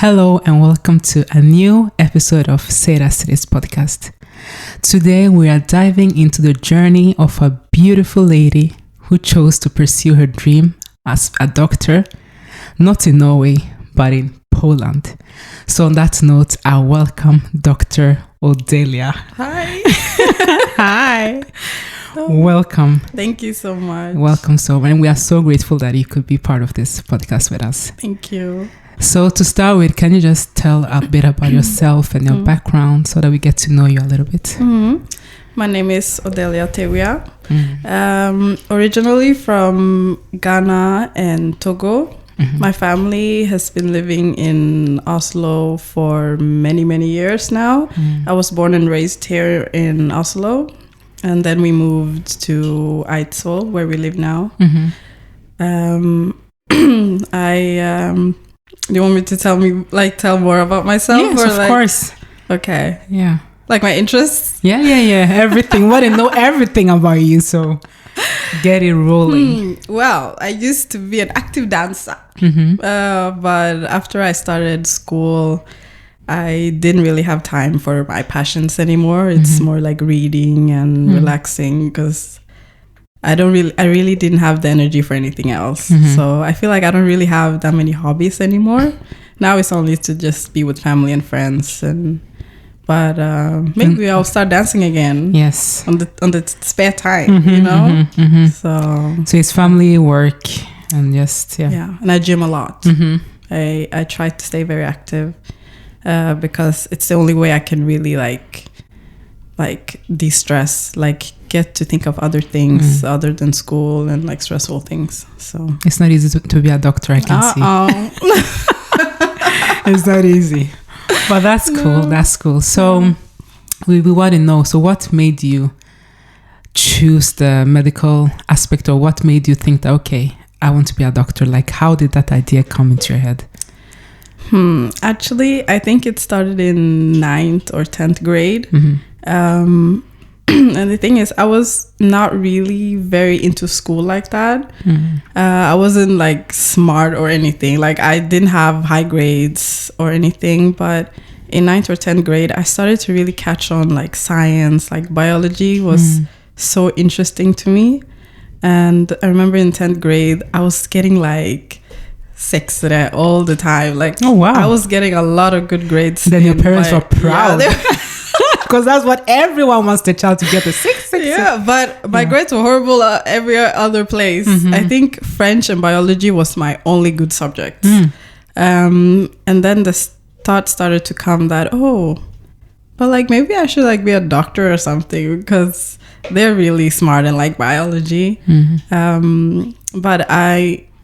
Hello and welcome to a new episode of SAYITASITIS Podcast. Today we are diving into the journey of a beautiful lady who chose to pursue her dream as a doctor, not in Norway, but in Poland. So on that note, I welcome Dr. Odelia. Hi. Hi. Welcome. Thank you so much. Welcome so much. And we are so grateful that you could be part of this podcast with us. Thank you. So to start with, can you just tell a bit about yourself and your background so that we get to know you a little bit? My name is Odelia Tewia. Originally from Ghana and Togo. My family has been living in Oslo for many, many years now. I was born and raised here in Oslo. And then we moved to Eidsvoll, where we live now. Do you want me to tell more about myself? Yes, of course. Okay. Yeah. Like my interests? Yeah. Everything. Want to know everything about you, so get it rolling. Well, I used to be an active dancer. But after I started school, I didn't really have time for my passions anymore. It's more like reading and relaxing because I really didn't have the energy for anything else. So I feel like I don't really have that many hobbies anymore. Now it's only to just be with family and friends. But maybe I'll start dancing again. Yes. On the spare time, you know? So it's family, work, and just, Yeah, and I gym a lot. I try to stay very active because it's the only way I can really like de-stress, like get to think of other things other than school and like stressful things. So it's not easy to be a doctor, I can see. It's not easy, but that's cool. That's cool. So we want to know, so what made you choose the medical aspect, or what made you think that, okay, I want to be a doctor? Like, how did that idea come into your head? Actually, I think it started in 9th or 10th grade. And the thing is, I was not really very into school like that. I wasn't like smart or anything. Like I didn't have high grades or anything. But in 9th or 10th grade, I started to really catch on like science, like biology was so interesting to me. And I remember in 10th grade, I was getting like 6 all the time. Like, oh wow, I was getting a lot of good grades. Then your parents were proud. Yeah, because that's what everyone wants their child to get, a 6. Yeah, but my grades were horrible every other place. I think French and biology was my only good subject. And then the thought started to come that, but like maybe I should like be a doctor or something because they're really smart and like biology. But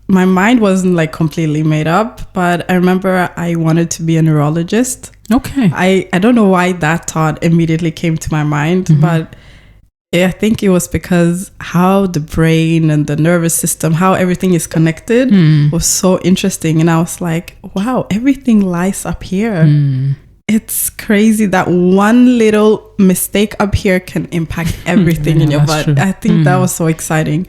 my mind wasn't like completely made up, but I remember I wanted to be a neurologist. Okay. I don't know why that thought immediately came to my mind, but I think it was because how the brain and the nervous system, how everything is connected was so interesting. And I was like, wow, everything lies up here. It's crazy that one little mistake up here can impact everything in your body. I think that was so exciting.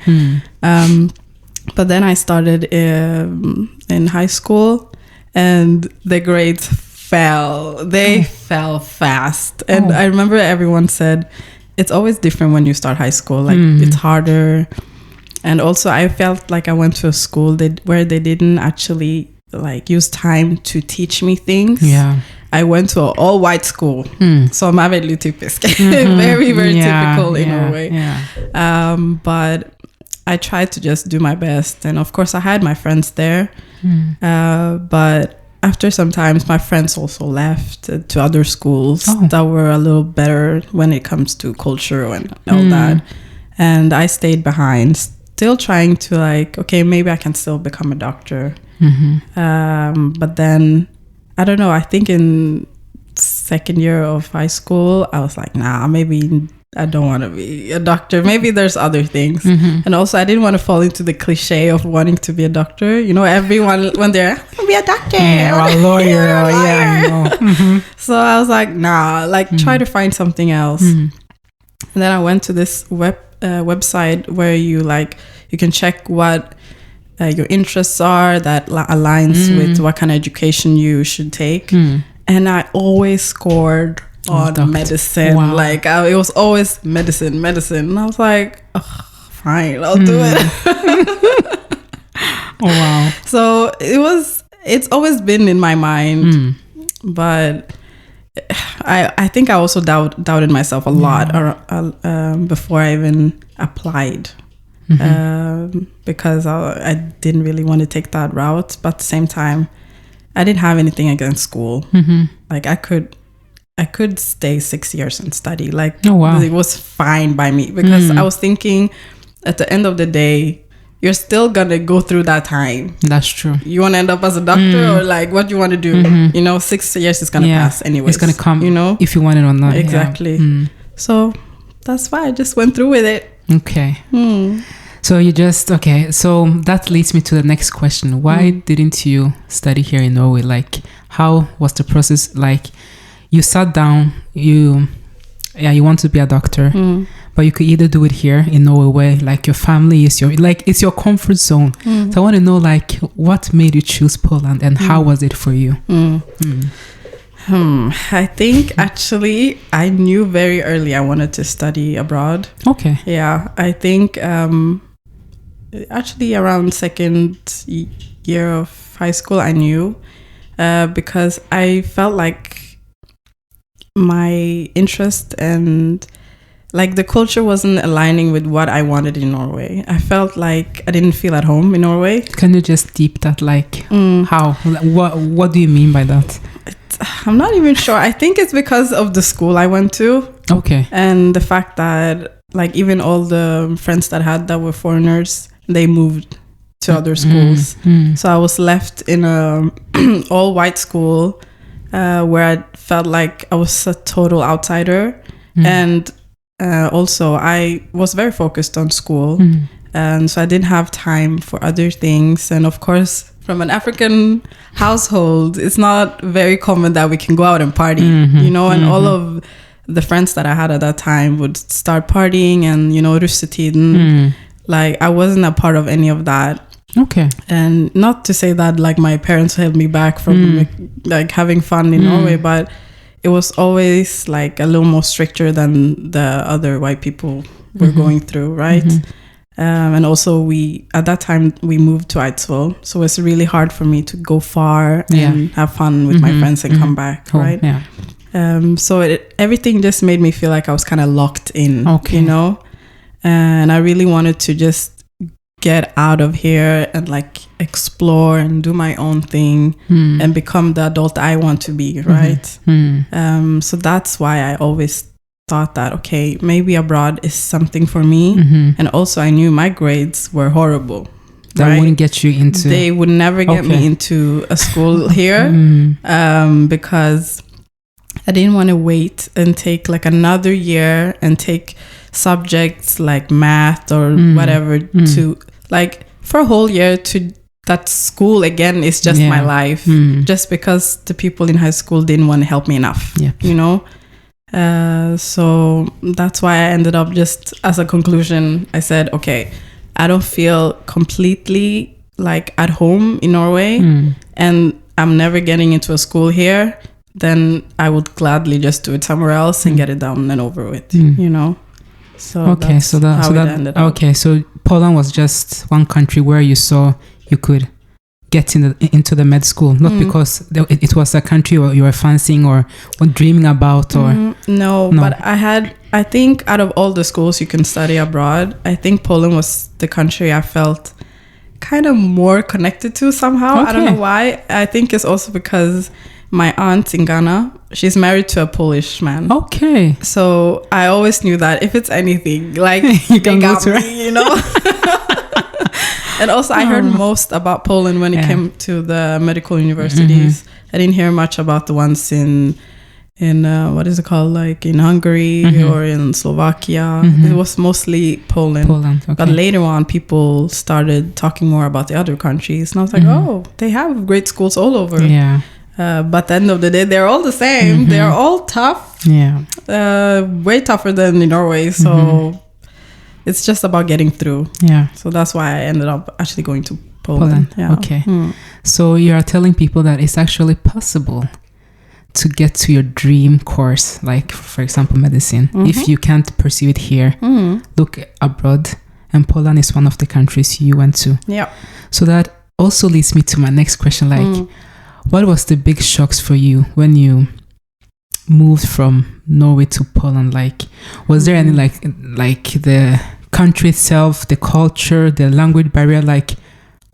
But then I started in high school and the grades fell. They fell fast. And I remember everyone said, it's always different when you start high school. Like it's harder. And also I felt like I went to a school where they didn't actually like use time to teach me things. Yeah. I went to an all-white school. Så man är väldigt typisk. Very, very typical in a way. Yeah. But I tried to just do my best. And of course I had my friends there. But after some times, my friends also left to other schools that were a little better when it comes to culture and all that. And I stayed behind, still trying to like, okay, maybe I can still become a doctor. But then, I don't know, I think in 2nd year of high school, I was like, nah, maybe I don't want to be a doctor. Maybe there's other things. And also I didn't want to fall into the cliche of wanting to be a doctor. You know, everyone, when they're, I want to be a doctor. Or a lawyer. I know. So I was like, nah, like try to find something else. And then I went to this website where you can check what your interests are, that aligns with what kind of education you should take. And I always scored on medicine. Wow. Like it was always medicine. And I was like, fine, I'll do it. Oh, wow. So it's always been in my mind, but I think I also doubted myself a lot before I even applied, because I didn't really want to take that route. But at the same time, I didn't have anything against school. Like I could stay 6 years and study. Like, oh, wow. It was fine by me, because I was thinking at the end of the day, you're still gonna go through that time. That's true. You want to end up as a doctor, or like what you want to do. 6 years is gonna pass anyway. It's gonna come, if you want it or not. Exactly. So that's why I just went through with it. Okay. So so that leads me to the next question. Why didn't you study here in Norway? Like, how was the process? Like, you sat down, you want to be a doctor, but you could either do it here in Norway, where like your family is it's your comfort zone. So I want to know, like, what made you choose Poland, and how was it for you? I think actually I knew very early I wanted to study abroad. Okay. Yeah, I think actually around second year of high school I knew, because I felt like my interest and like the culture wasn't aligning with what I wanted in Norway. I felt like I didn't feel at home in Norway. Can you just deep that, like, how? What do you mean by that? I'm not even sure. I think it's because of the school I went to. Okay. And the fact that like even all the friends that I had that were foreigners, they moved to other schools. So I was left in a all white school, where I felt like I was a total outsider. And also I was very focused on school, and so I didn't have time for other things. And of course, from an African household, it's not very common that we can go out and party, and all of the friends that I had at that time would start partying, and russetiden. Like I wasn't a part of any of that. Okay. And not to say that like my parents held me back from like having fun in Norway, but it was always like a little more stricter than the other white people were going through, right? And also at that time we moved to Eidsvoll, so it's really hard for me to go far and have fun with my friends and come back, right? So everything just made me feel like I was kind of locked in, and I really wanted to just get out of here and like explore and do my own thing and become the adult I want to be, right? So that's why I always thought that, okay, maybe abroad is something for me. And also I knew my grades were horrible. That wouldn't get you into... They would never get me into a school here, because I didn't want to wait and take like another year and take subjects like math or whatever to like for a whole year to that school again is just my life, just because the people in high school didn't want to help me enough, so that's why I ended up just as a conclusion, I said, okay, I don't feel completely like at home in Norway and I'm never getting into a school here, then I would gladly just do it somewhere else and get it done and over with, So okay, so that ended up. Okay, so Poland was just one country where you saw you could get into the med school, not because it was a country you were fancying or dreaming about, or no, but I think out of all the schools you can study abroad, I think Poland was the country I felt kind of more connected to somehow. Okay. I don't know why. I think it's also because my aunt in Ghana, she's married to a Polish man. Okay. So I always knew that if it's anything, like you can go to me, And also I heard most about Poland when it came to the medical universities. I didn't hear much about the ones in what is it called, like in Hungary or in Slovakia. It was mostly Poland. Okay. But later on, people started talking more about the other countries. And I was like, oh, they have great schools all over. Yeah. But at the end of the day, they're all the same. They're all tough. Yeah. Way tougher than in Norway. So it's just about getting through. Yeah. So that's why I ended up actually going to Poland. Yeah. Okay. So you are telling people that it's actually possible to get to your dream course, like for example medicine, if you can't pursue it here, look abroad, and Poland is one of the countries you went to. Yeah. So that also leads me to my next question, like what was the big shocks for you when you moved from Norway to Poland? Like, was there any like the country itself, the culture, the language barrier, like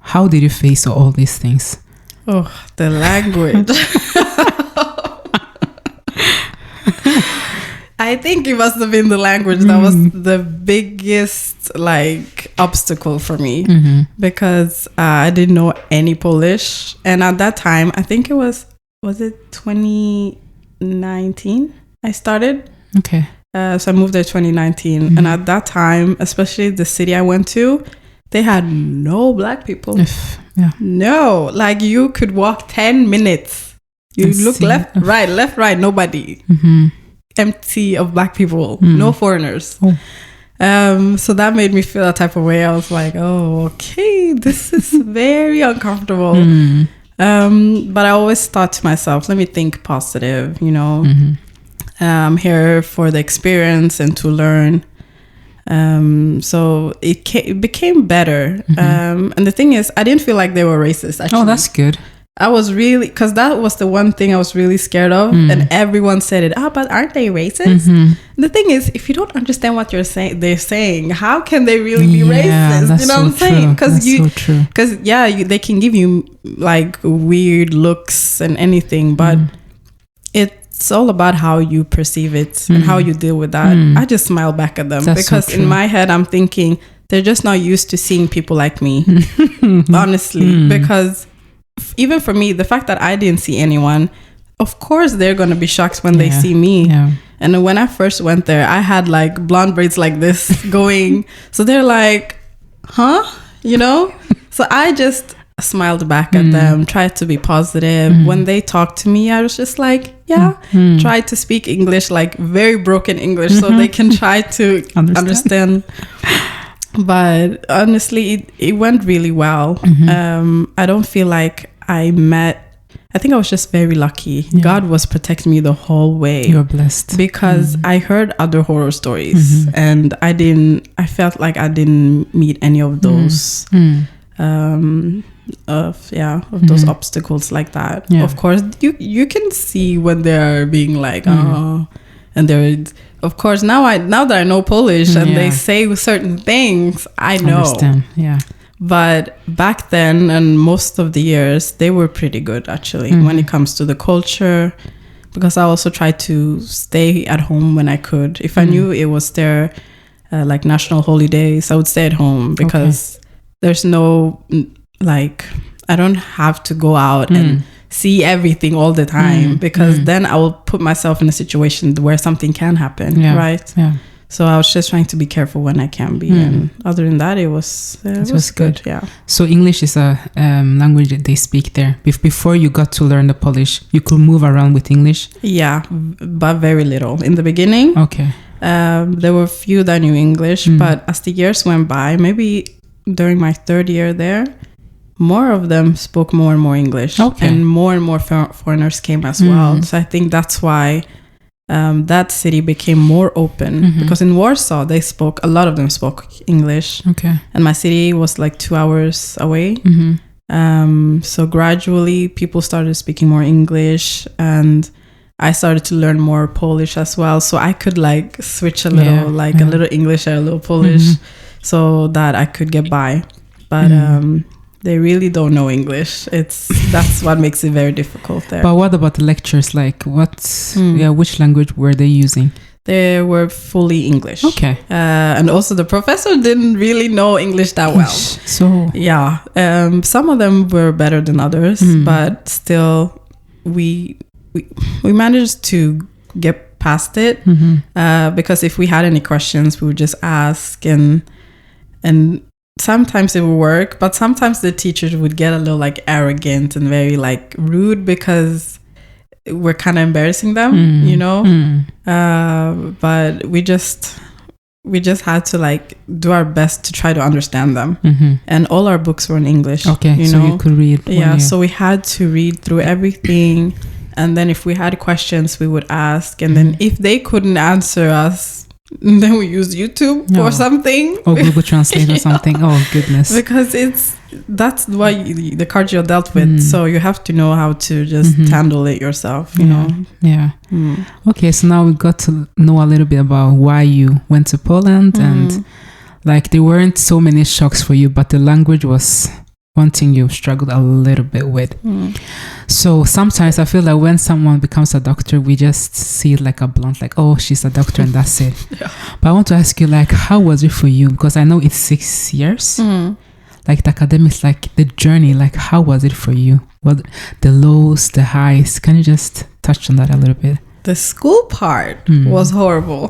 how did you face all these things? Oh, the language. I think it must have been the language that was the biggest like obstacle for me, because I didn't know any Polish, and at that time I think it was it 2019 I started. Okay. So I moved there 2019, and at that time, especially the city I went to, they had no black people. No, like you could walk 10 minutes. You look left, right, nobody. Empty of black people, no foreigners. So that made me feel a type of way. I was like, oh, okay, this is very uncomfortable. But I always thought to myself, let me think positive, you know. I'm here for the experience and to learn. So it became better. And the thing is, I didn't feel like they were racist, actually. Oh, that's good. I was really, because that was the one thing I was really scared of, and everyone said it. But aren't they racist? The thing is, if you don't understand what they're saying, how can they really be racist? You know what I'm saying? Because they can give you like weird looks and anything, but it's all about how you perceive it and how you deal with that. I just smile back at them because in my head I'm thinking they're just not used to seeing people like me. Honestly, because even for me, the fact that I didn't see anyone, of course they're going to be shocked when they see me. And when I first went there, I had like blonde braids like this going. So they're like, huh? You know? So I just smiled back at them, tried to be positive. When they talked to me, I was just like, try to speak English, like very broken English, so they can try to understand. But honestly, it went really well. I don't feel like I think I was just very lucky. God was protecting me the whole way. You're blessed. Because I heard other horror stories and I felt like I didn't meet any of those those obstacles like that. Of course, you can see when they're being like, oh, and they're, of course, now that I know Polish and they say certain things, I know. Understand. But back then and most of the years, they were pretty good actually when it comes to the culture, because I also tried to stay at home when I could. If I knew it was their like national holidays, I would stay at home because there's no like, I don't have to go out and see everything all the time, because then I will put myself in a situation where something can happen, right? So I was just trying to be careful when I can be, and other than that, it was good. So English is a language that they speak there. Before you got to learn the Polish, you could move around with English? But very little in the beginning. There were a few that knew English, but as the years went by, maybe during my third year there, more of them spoke more and more English, and more foreigners came as well. So I think that's why that city became more open, because in Warsaw a lot of them spoke English, and my city was like 2 hours away. So gradually people started speaking more English, and I started to learn more Polish as well, so I could like switch a little, a little English and a little Polish, so that I could get by. But they really don't know English. That's what makes it very difficult there. But what about the lectures? Like which language were they using? They were fully English. And also the professor didn't really know English that well. So some of them were better than others, but still we managed to get past it, because if we had any questions, we would just ask, and sometimes it would work, but sometimes the teachers would get a little like arrogant and very like rude, because we're kind of embarrassing them, you know. But we just we just had to like do our best to try to understand them. And all our books were in English. Okay, you so know? you could read. Yeah, so we had to read through everything. And then if we had questions, we would ask. And then if they couldn't answer us, then we used YouTube or something. Or Google Translate or something. Oh, goodness. Because that's what the cards you're dealt with. So you have to know how to just handle it yourself, you know? Yeah. Okay, so now we got to know a little bit about why you went to Poland. And like there weren't so many shocks for you, but the language was one thing you struggled a little bit with. So sometimes I feel like when someone becomes a doctor, we just see it like a blunt, like, oh, she's a doctor and that's it. But I want to ask you, like, how was it for you? Because I know it's 6 years. Like the academics, like the journey, like how was it for you? What the lows, the highs? Can you just touch on that a little bit? The school part was horrible.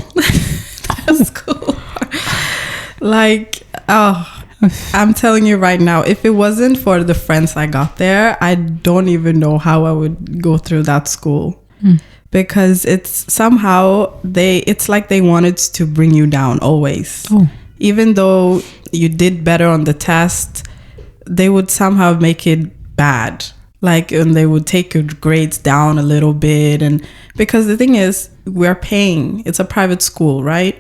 The school part. Like, I'm telling you right now, if it wasn't for the friends I got there, I don't even know how I would go through that school. Because it's somehow it's like they wanted to bring you down always. Even though you did better on the test, they would somehow make it bad. Like, and they would take your grades down a little bit. And because the thing is, we're paying. It's a private school, right?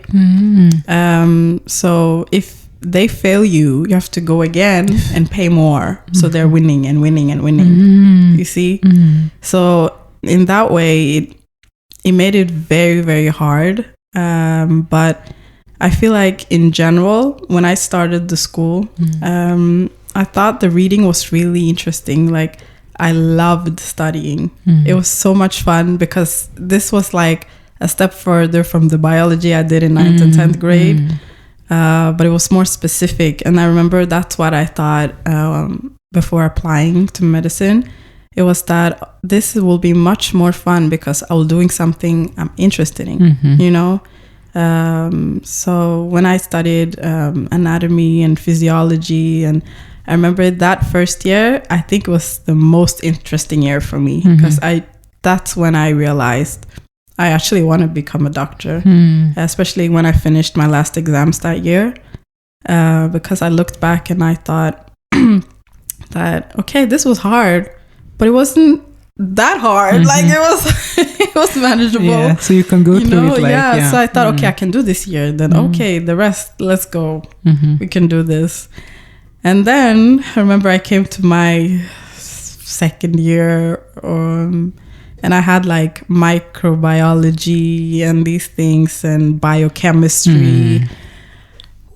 So if they fail you, you have to go again and pay more. So they're winning and winning and winning. You see? So in that way, it made it very, very hard. But I feel like in general, when I started the school, I thought the reading was really interesting. Like, I loved studying. It was so much fun because this was like a step further from the biology I did in 9th and 10th grade. But it was more specific. And I remember that's what I thought before applying to medicine. It was that this will be much more fun because I was doing something I'm interested in, you know? So when I studied anatomy and physiology, and I remember that first year, I think it was the most interesting year for me because that's when I realized I actually want to become a doctor, especially when I finished my last exams that year, because I looked back and I thought that, okay, this was hard, but it wasn't that hard. Like it was manageable. Yeah, so you can go through it. Like, so I thought, okay, I can do this year. Then okay, the rest, let's go. We can do this. And then I remember I came to my second year, and I had like microbiology and these things and biochemistry.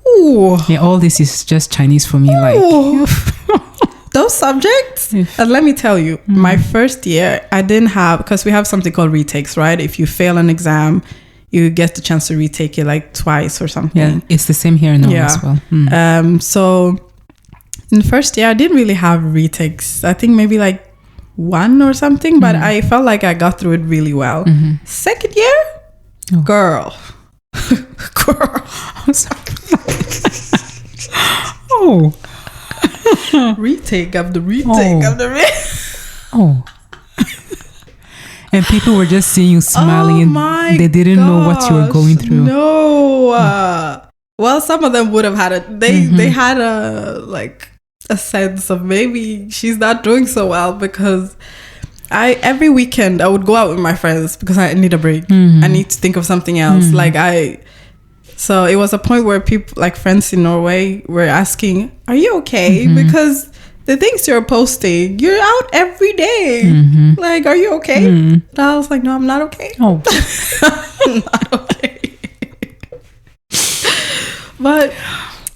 Ooh. Yeah, all this is just Chinese for me. Ooh. Like those subjects. And let me tell you, my first year, I didn't have, because we have something called retakes, right? If you fail an exam, you get the chance to retake it like twice or something. Yeah, it's the same here now as well. So in the first year, I didn't really have retakes. I think maybe like one or something, but I felt like I got through it really well. Second year, girl. I'm sorry. Oh. Retake after retake after retake. Oh. And people were just seeing you smiling and they didn't know what you were going through. No. Well, some of them would have had it. They had a sense of maybe she's not doing so well, because every weekend I would go out with my friends because I need a break. I need to think of something else. So it was a point where people, like friends in Norway, were asking, "Are you okay?" Because the things you're posting, you're out every day. Like, are you okay? And I was like, no, I'm not okay. Oh, I'm not okay. But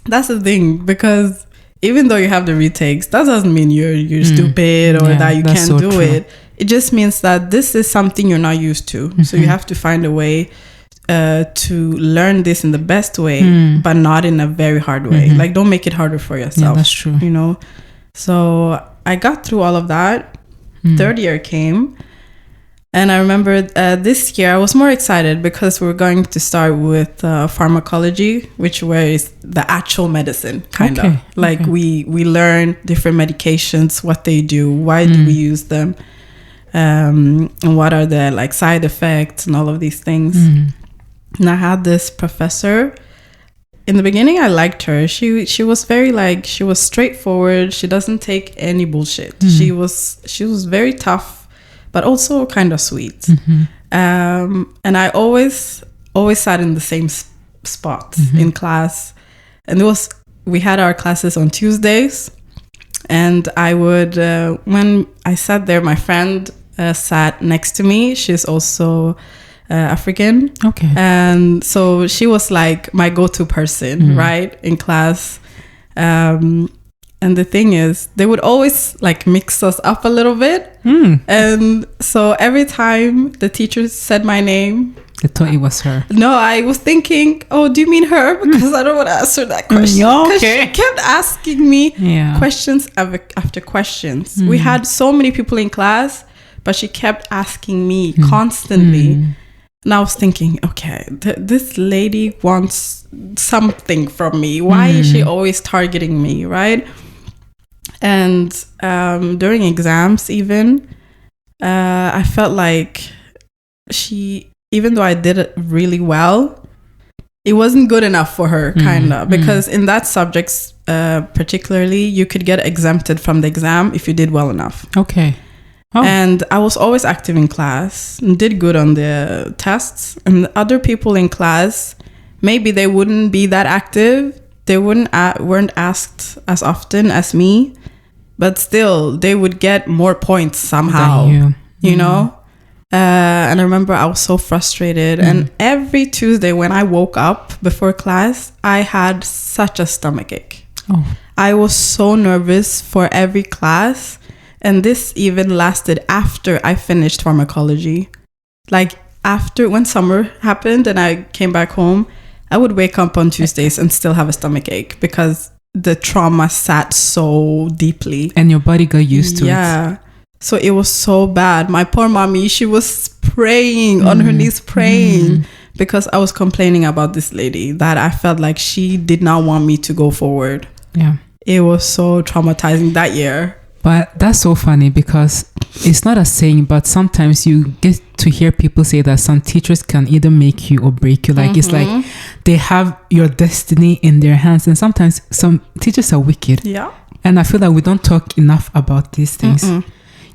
that's the thing, because even though you have the retakes, that doesn't mean you're stupid or that you can't do true. It. It just means that this is something you're not used to. So you have to find a way to learn this in the best way, but not in a very hard way. Like, don't make it harder for yourself. Yeah, that's true. You know? So I got through all of that. Third year came. And I remember this year I was more excited because we're going to start with pharmacology, which was the actual medicine, kind of. Like we learn different medications, what they do, why do we use them, and what are the like side effects and all of these things. And I had this professor in the beginning, I liked her. She was very like, she was straightforward. She doesn't take any bullshit. She was very tough, but also kind of sweet. And I always sat in the same spot in class. And we had our classes on Tuesdays. And I would, when I sat there, my friend sat next to me. She's also African. Okay. And so she was like my go-to person, right, in class. And the thing is, they would always like mix us up a little bit. And so every time the teacher said my name, I thought it was her. no, I was thinking, oh, do you mean her? Because I don't want to answer that question. Because she kept asking me questions after questions. We had so many people in class, but she kept asking me constantly. And I was thinking, okay, this lady wants something from me. Why is she always targeting me, right? And during exams even, I felt like even though I did it really well, it wasn't good enough for her, kind of. Because in that subject particularly, you could get exempted from the exam if you did well enough. Okay. Oh. And I was always active in class and did good on the tests. And other people in class, maybe they wouldn't be that active. They weren't asked as often as me, but still they would get more points somehow. You know? And I remember I was so frustrated. And every Tuesday when I woke up before class, I had such a stomachache. I was so nervous for every class. And this even lasted after I finished pharmacology. Like when summer happened and I came back home, I would wake up on Tuesdays and still have a stomachache because the trauma sat so deeply. And your body got used to it. Yeah. So it was so bad. My poor mommy, she was praying on her knees, praying because I was complaining about this lady that I felt like she did not want me to go forward. Yeah. It was so traumatizing that year. But that's so funny because it's not a saying, but sometimes you get to hear people say that some teachers can either make you or break you. Like it's like they have your destiny in their hands. And sometimes some teachers are wicked. Yeah. And I feel like we don't talk enough about these things.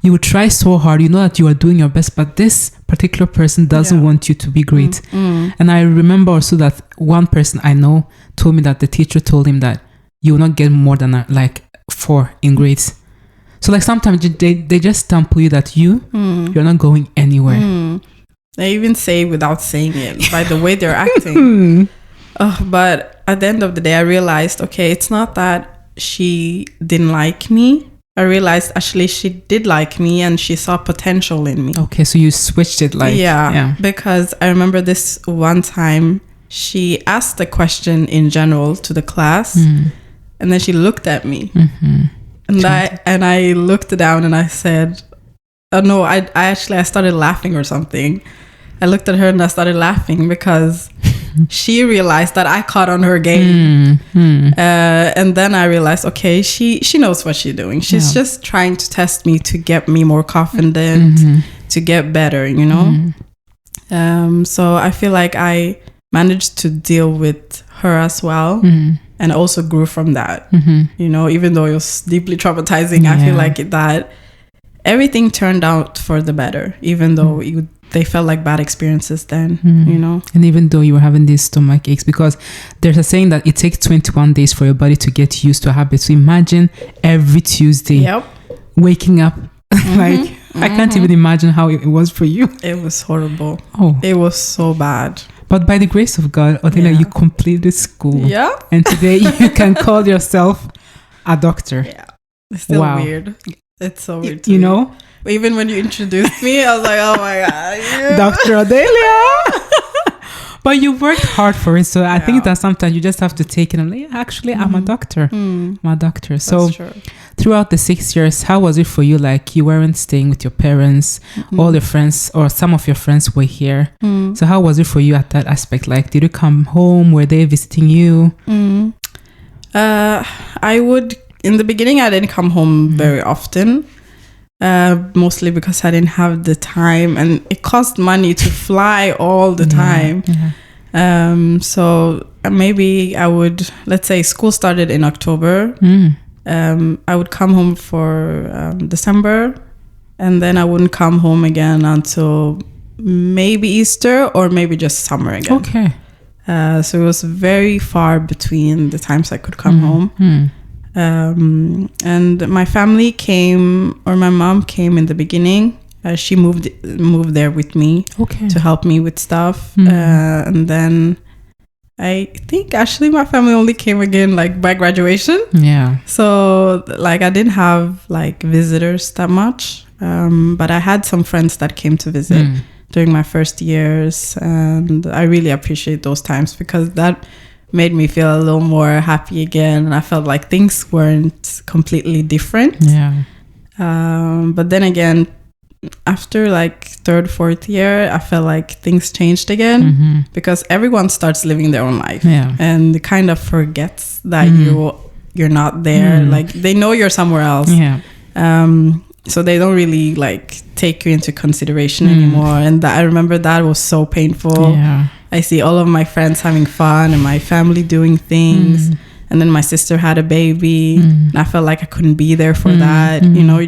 You will try so hard. You know that you are doing your best, but this particular person doesn't want you to be great. And I remember also that one person I know told me that the teacher told him that you will not get more than like 4 in grades. So like sometimes they just stamp you that you're not going anywhere. They even say without saying it by the way they're acting. But at the end of the day, I realized, okay, it's not that she didn't like me. I realized actually she did like me and she saw potential in me. Okay, so you switched it like... Yeah, because I remember this one time she asked a question in general to the class and then she looked at me. And I looked down and I said, oh no, I started laughing or something. I looked at her and I started laughing because she realized that I caught on her game. And then I realized, okay, she knows what she's doing. She's just trying to test me to get me more confident, to get better, you know? So I feel like I managed to deal with her as well. And also grew from that, you know, even though it was deeply traumatizing. I feel like that everything turned out for the better, even though they felt like bad experiences then, you know. And even though you were having these stomach aches, because there's a saying that it takes 21 days for your body to get used to a habit. So imagine every Tuesday waking up. Like, I can't even imagine how it was for you. It was horrible. Oh, it was so bad. But by the grace of God, Odelia, you completed school. Yeah. And today you can call yourself a doctor. Yeah. It's still weird. It's so weird. You know? Even when you introduced me, I was like, oh my God. Dr. Odelia. But you worked hard for it. So I think that sometimes you just have to take it and like, actually, I'm a doctor. I'm a doctor. So throughout the 6 years, how was it for you? Like you weren't staying with your parents, all your friends or some of your friends were here. So how was it for you at that aspect? Like, did you come home? Were they visiting you? I would, in the beginning, I didn't come home very often. Mostly because I didn't have the time and it cost money to fly all the time. So maybe I would, let's say school started in October. I would come home for December, and then I wouldn't come home again until maybe Easter or maybe just summer again. Okay. So it was very far between the times I could come home. And my family came, or my mom came in the beginning. She moved there with me to help me with stuff. And then I think actually my family only came again like by graduation. Yeah. So like I didn't have like visitors that much. But I had some friends that came to visit during my first years. And I really appreciate those times because that made me feel a little more happy again. And I felt like things weren't completely different. Yeah. But then again, after like third, fourth year, I felt like things changed again because everyone starts living their own life and kind of forgets that you're not there. Like they know you're somewhere else. Yeah. So they don't really like take you into consideration anymore. And that, I remember that was so painful. Yeah. I see all of my friends having fun and my family doing things. And then my sister had a baby and I felt like I couldn't be there for that. You know,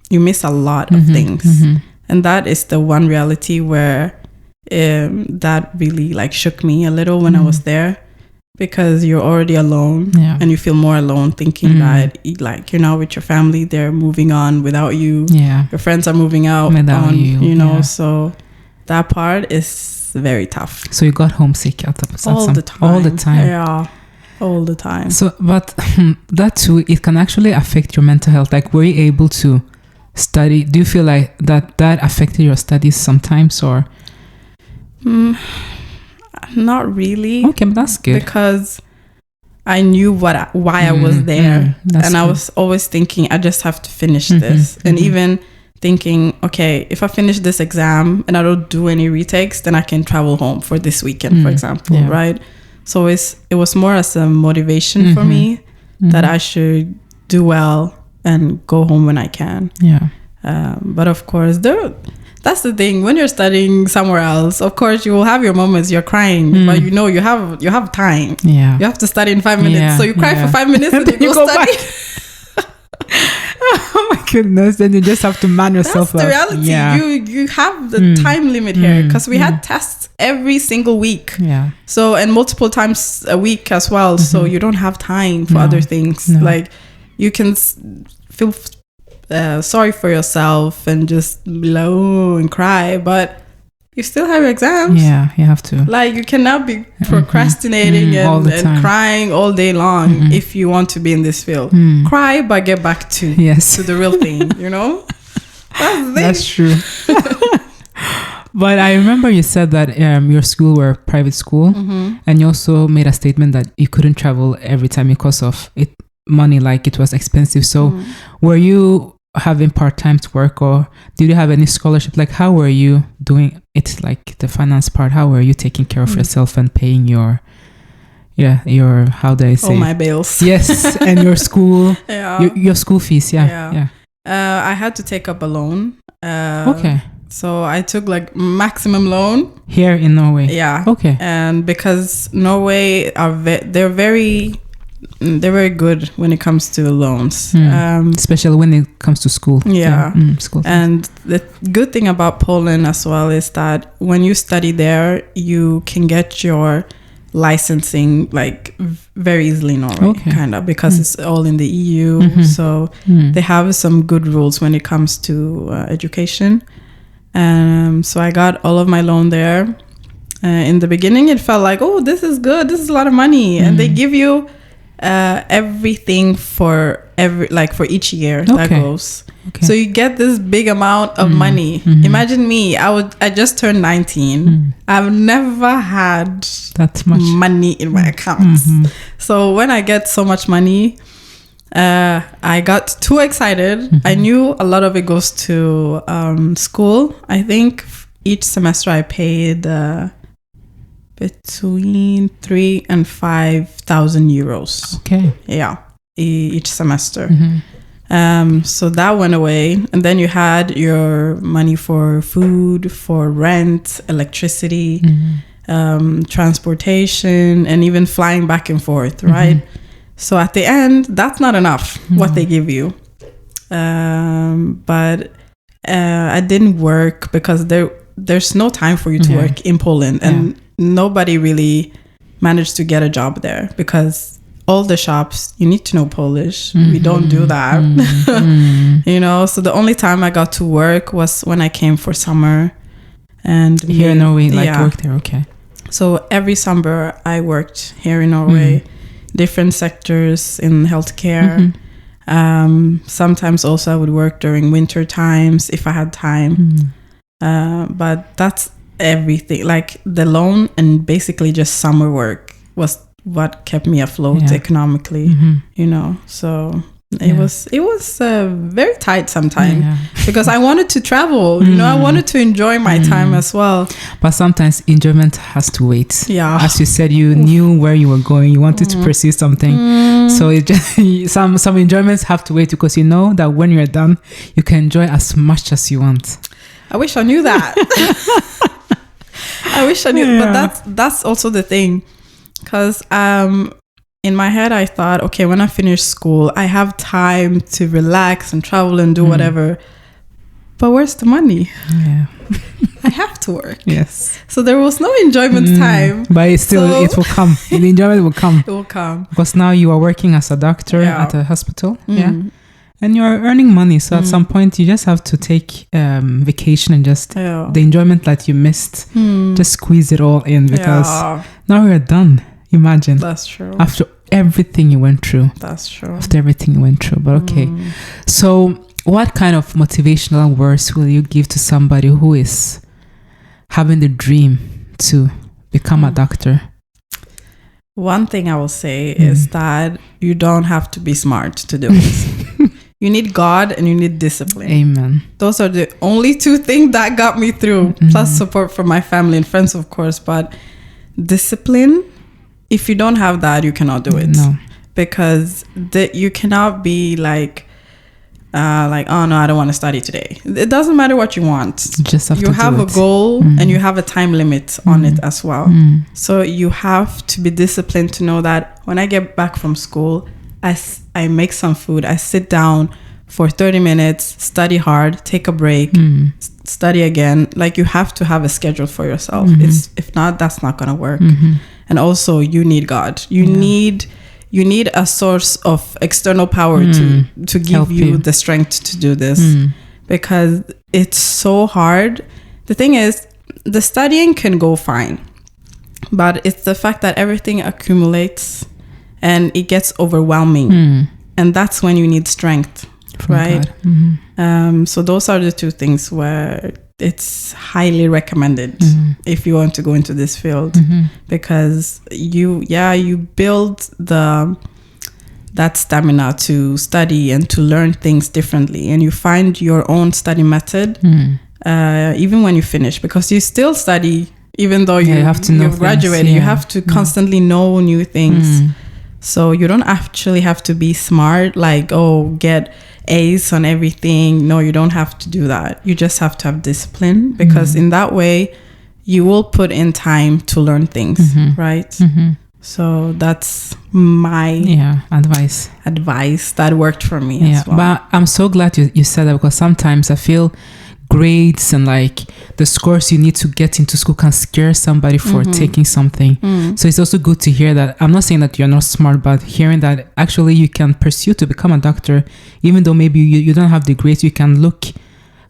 you miss a lot of things. And that is the one reality where that really like shook me a little when I was there, because you're already alone and you feel more alone thinking that like you're not with your family, they're moving on without you. Your friends are moving out without you know. So that part is very tough. So you got homesick at the all the time. Yeah, all the time. So but that too, it can actually affect your mental health. Like, were you able to study? Do you feel like that affected your studies sometimes, or not really? Okay, but that's good, because I knew why I was there, and good. I was always thinking I just have to finish this, and even thinking, okay, if I finish this exam and I don't do any retakes, then I can travel home for this weekend, for example, right? So it was more as a motivation for me that I should do well and go home when I can. Yeah. But of course, that's the thing. When you're studying somewhere else, of course, you will have your moments. You're crying, but you know you have time. Yeah. You have to study in 5 minutes, so you cry for 5 minutes and then you go study. Oh my goodness! Then you just have to man yourself up. That's the reality. Yeah. You have the time limit here, because we had tests every single week. Yeah. So, and multiple times a week as well. So you don't have time for other things. No. Like, you can feel sorry for yourself and just blow and cry, but you still have exams. Yeah, you have to. Like, you cannot be procrastinating and crying all day long if you want to be in this field. Cry, but get back to the real thing, you know? That's the thing. That's true. But I remember you said that your school were private school, and you also made a statement that you couldn't travel every time because of money, like it was expensive. So were you having part-time to work, or did you have any scholarship? Like, how were you doing it, like the finance part? How were you taking care of yourself and paying your how do I say, all my bills? Yes. And your school, your school fees. I had to take up a loan. Okay. So I took like maximum loan here in Norway. Yeah. Okay. And because Norway they're very good when it comes to loans, especially when it comes to school. School. And the good thing about Poland as well is that when you study there, you can get your licensing like very easily in Norway, kind of, because it's all in the EU. So they have some good rules when it comes to education. So I got all of my loan there. In the beginning, it felt like, oh, this is good. This is a lot of money, and they give you everything for each year that goes. So you get this big amount of money. Imagine me, I just turned 19. I've never had that much money in my accounts. So when I get so much money, I got too excited. I knew a lot of it goes to school. I think each semester I paid between 3,000 and 5,000 euros. Okay. Yeah, each semester. So that went away, and then you had your money for food, for rent, electricity, transportation, and even flying back and forth, right? So at the end, that's not enough what they give you. But I didn't work because there's no time for you to work in Poland, and nobody really managed to get a job there because all the shops, you need to know Polish. We don't do that. You know, so the only time I got to work was when I came for summer. And here in Norway, work there, okay. So every summer I worked here in Norway, different sectors in healthcare. Sometimes also I would work during winter times if I had time. But that's everything. Like the loan and basically just summer work was what kept me afloat economically, you know. So it was very tight sometimes because I wanted to travel, you know, I wanted to enjoy my time as well. But sometimes enjoyment has to wait. Yeah. As you said, you knew where you were going, you wanted to pursue something. So it just, some enjoyments have to wait because you know that when you're done, you can enjoy as much as you want. I wish I knew that. I wish I knew, but that's also the thing. Because in my head, I thought, okay, when I finish school, I have time to relax and travel and do whatever. But where's the money? Yeah. I have to work. Yes. So there was no enjoyment time. But it will come. The enjoyment will come. It will come. Because now you are working as a doctor at a hospital. Yeah. And you are earning money. So at some point, you just have to take vacation and just the enjoyment that you missed, just squeeze it all in because now we're done. Imagine. That's true. After everything you went through. That's true. After everything you went through. But okay. So what kind of motivational words will you give to somebody who is having the dream to become a doctor? One thing I will say is that you don't have to be smart to do it. You need God and you need discipline. Amen. Those are the only two things that got me through. Plus support from my family and friends, of course. But discipline, if you don't have that, you cannot do it. No. Because you cannot be like, oh no, I don't want to study today. It doesn't matter what you want. You have a goal and you have a time limit on it as well. So you have to be disciplined to know that when I get back from school, I make some food, I sit down for 30 minutes, study hard, take a break, study again. Like you have to have a schedule for yourself. If not, that's not going to work. And also you need God. You need a source of external power to give you the strength to do this because it's so hard. The thing is, the studying can go fine, but it's the fact that everything accumulates and it gets overwhelming. And that's when you need strength, right? So those are the two things where it's highly recommended if you want to go into this field because you build that stamina to study and to learn things differently, and you find your own study method even when you finish, because you still study even though you have to know you've graduated. You have to constantly know new things. So you don't actually have to be smart, like, get A's on everything. No, you don't have to do that. You just have to have discipline because in that way you will put in time to learn things, right? So that's my advice that worked for me as well. But I'm so glad you said that, because sometimes I feel grades and like the scores you need to get into school can scare somebody for taking something. So it's also good to hear that. I'm not saying that you're not smart, but hearing that actually you can pursue to become a doctor, even though maybe you don't have the grades. You can look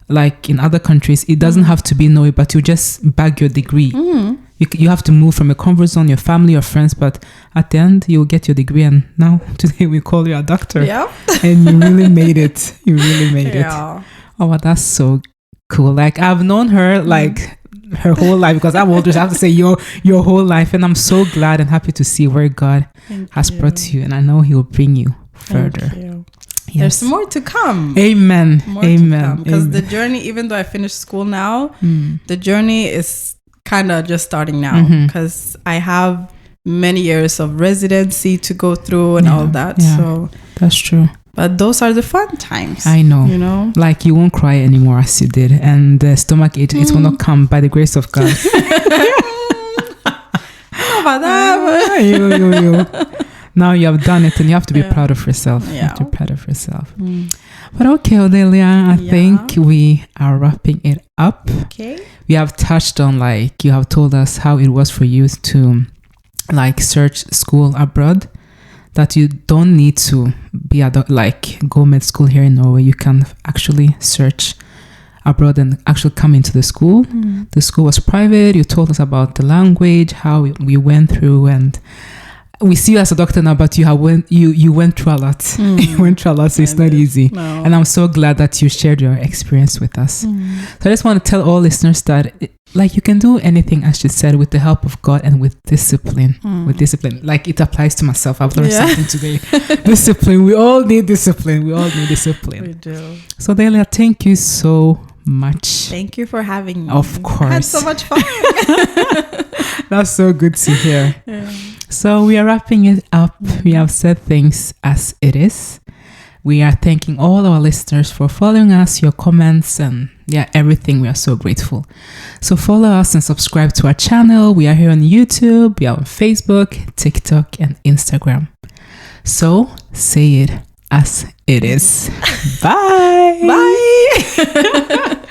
like in other countries, it doesn't have to be Norway, but you just bag your degree. You have to move from your comfort zone, your family, your friends, but at the end you'll get your degree, and now today we call you a doctor. And you really made it. You really made it. Oh, well, that's so cool. Like, I've known her like her whole life, because I'm older, so I have to say your whole life, and I'm so glad and happy to see where God has brought you, and I know He will bring you further. There's more to come. Amen. Amen. Because the journey, even though I finished school now, the journey is kind of just starting now, because I have many years of residency to go through and all that. So that's true. But those are the fun times. I know. You know? Like, you won't cry anymore as you did. And the stomach ache, it will not come by the grace of God. about that. You. Now you have done it and you have to be proud of yourself. You have to be proud of yourself. But okay, Odelia, I think we are wrapping it up. Okay. We have touched on, like, you have told us how it was for you to, like, search school abroad. That you don't need to be go med school here in Norway. You can actually search abroad and actually come into the school. The school was private. You told us about the language, how we went through, and we see you as a doctor now, but you went through a lot. You went through a lot, so it's not easy. No. And I'm so glad that you shared your experience with us. So I just want to tell all listeners that you can do anything, as she said, with the help of God and with discipline. With discipline. Like, it applies to myself. I've learned something today. Discipline. We all need discipline. We We do. So Delia, thank you so much. Thank you for having me. Of course. I had so much fun. That's so good to hear. Yeah. So we are wrapping it up. We have said things as it is. We are thanking all our listeners for following us, your comments, and everything. We are so grateful. So follow us and subscribe to our channel. We are here on YouTube. We are on Facebook, TikTok, and Instagram. So say it as it is. Bye. Bye.